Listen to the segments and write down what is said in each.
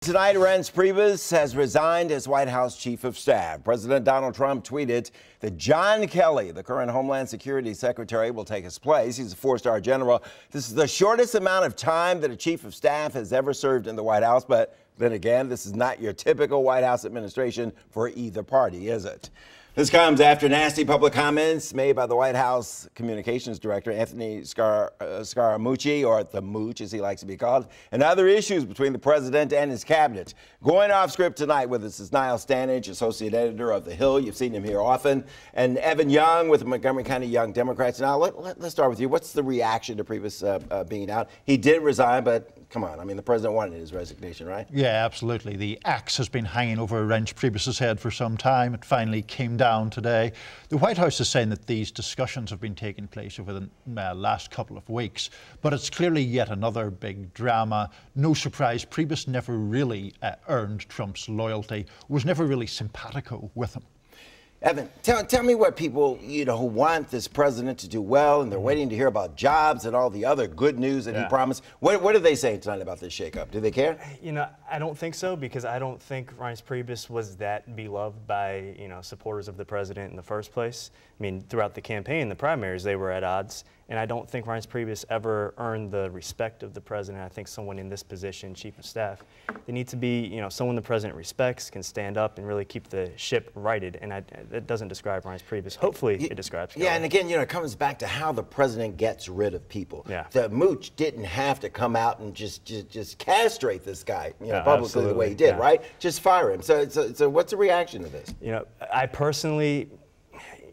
Tonight, Reince Piebus has resigned as White House Chief of Staff. President Donald Trump tweeted that John Kelly, the current Homeland Security Secretary, will take his place. He's a four-star general. This is the shortest amount of time that a Chief of Staff has ever served in the White House. But then again, this is not your typical White House administration for either party, is it? This comes after nasty public comments made by the White House Communications Director, Anthony Scaramucci, or the Mooch as he likes to be called, and other issues between the president and his cabinet. Going off script tonight with us is Niall Stanage, Associate Editor of The Hill. You've seen him here often. And Evan Young with the Montgomery County Young Democrats. Now, let's start with you. What's the reaction to Piebus being out? He did resign, but come on. I mean, the president wanted his resignation, right? Yeah, absolutely. The axe has been hanging over Reince Piebus's head for some time. It finally came down today. The White House is saying that these discussions have been taking place over the last couple of weeks, but it's clearly yet another big drama. No surprise, Piebus never really earned Trump's loyalty, was never really simpatico with him. Evan, tell me what people, who want this president to do well, and they're waiting to hear about jobs and all the other good news that he promised. What are they saying tonight about this shakeup? Do they care? I don't think so, because I don't think Reince Piebus was that beloved by, supporters of the president in the first place. I mean, throughout the campaign, the primaries, they were at odds. And I don't think Reince Piebus ever earned the respect of the president. I think someone in this position, Chief of Staff, they need to be, someone the president respects, can stand up and really keep the ship righted. And that doesn't describe Reince Piebus. Hopefully, it describes Kelly. Yeah, and again, it comes back to how the president gets rid of people. Yeah. The Mooch didn't have to come out and just castrate this guy, publicly the way he did, right? Just fire him. So what's the reaction to this? I personally,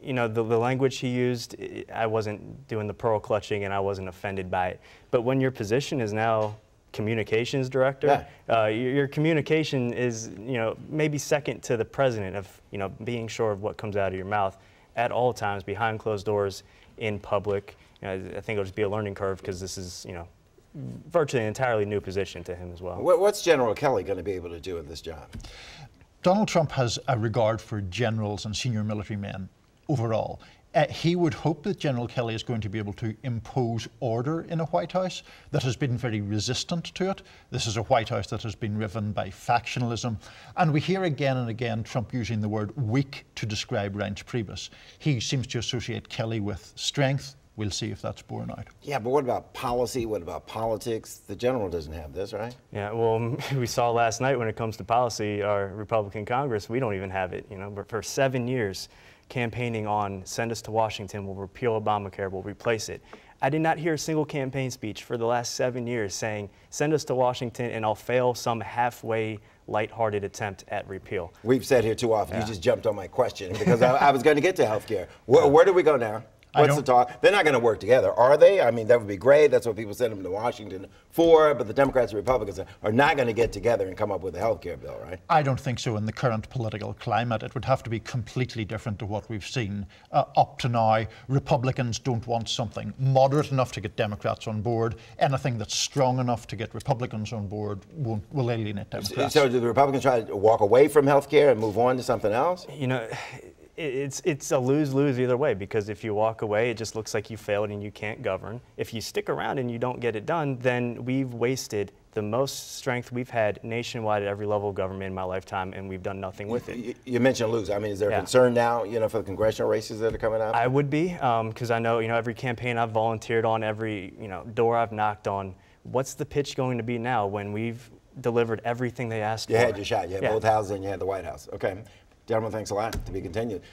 the language he used, I wasn't doing the pearl clutching and I wasn't offended by it. But when your position is now communications director, your communication is, maybe second to the president of, being sure of what comes out of your mouth at all times, behind closed doors, in public. I think it'll just be a learning curve because this is, virtually an entirely new position to him as well. What's General Kelly going to be able to do in this job? Donald Trump has a regard for generals and senior military men overall. He would hope that General Kelly is going to be able to impose order in a White House that has been very resistant to it. This is a White House that has been riven by factionalism. And we hear again and again Trump using the word weak to describe Reince Piebus. He seems to associate Kelly with strength. We'll see if that's borne out. Yeah, but what about policy? What about politics? The general doesn't have this, right? Yeah, well, we saw last night when it comes to policy, our Republican Congress, we don't even have it. But for 7 years, campaigning on send us to Washington, we'll repeal Obamacare, we'll replace it. I did not hear a single campaign speech for the last 7 years saying send us to Washington and I'll fail some halfway lighthearted attempt at repeal. We've said here too often, you just jumped on my question because I was going to get to health care. Where do we go now? What's the talk? They're not going to work together, are they? I mean, that would be great. That's what people send them to Washington for. But the Democrats and Republicans are not going to get together and come up with a health care bill, right? I don't think so in the current political climate. It would have to be completely different to what we've seen up to now. Republicans don't want something moderate enough to get Democrats on board. Anything that's strong enough to get Republicans on board will alienate Democrats. So do the Republicans try to walk away from health care and move on to something else? It's a lose-lose either way, because if you walk away, it just looks like you failed and you can't govern. If you stick around and you don't get it done, then we've wasted the most strength we've had nationwide at every level of government in my lifetime, and we've done nothing with it. You mentioned lose. I mean, is there a concern now, for the congressional races that are coming up? I would be, because I know, every campaign I've volunteered on, every, door I've knocked on, what's the pitch going to be now when we've delivered everything they asked for? You had your shot. You had both houses and you had the White House. Okay. Gentlemen, thanks a lot. To be continued.